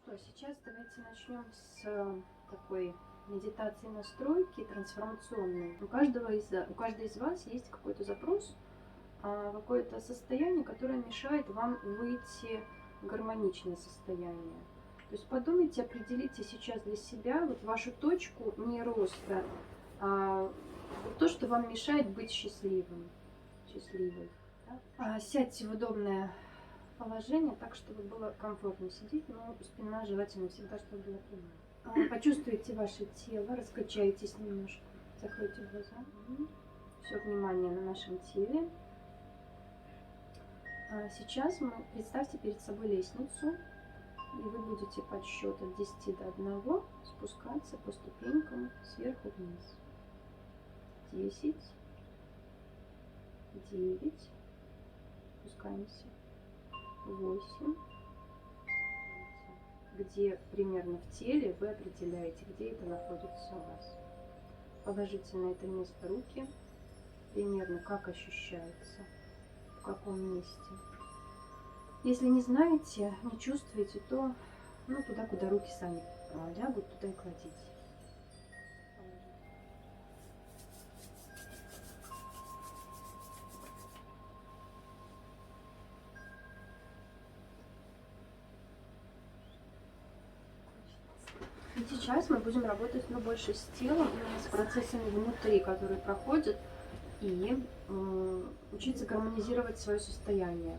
Что, сейчас давайте начнем с такой медитации настройки трансформационной. У каждой из вас есть какой-то запрос, какое-то состояние, которое мешает вам выйти в гармоничное состояние. То есть подумайте, определите сейчас для себя вот вашу точку не роста, а вот то, что вам мешает быть счастливым, счастливой. Да? Сядьте в удобное положение, так, чтобы было комфортно сидеть, но спина желательно всегда, чтобы была прямая. Почувствуйте ваше тело, раскачайтесь немножко, закройте глаза. Все внимание на нашем теле. Сейчас представьте перед собой лестницу, и вы будете подсчет от 10 до 1 спускаться по ступенькам сверху вниз. 10, 9, спускаемся. 8, где примерно в теле вы определяете, где это находится у вас. Положите на это место руки, примерно как ощущается, в каком месте. Если не знаете, не чувствуете, то туда, куда руки сами лягут, туда и кладите. И сейчас мы будем работать больше с телом, с процессами внутри, которые проходят, и учиться гармонизировать свое состояние.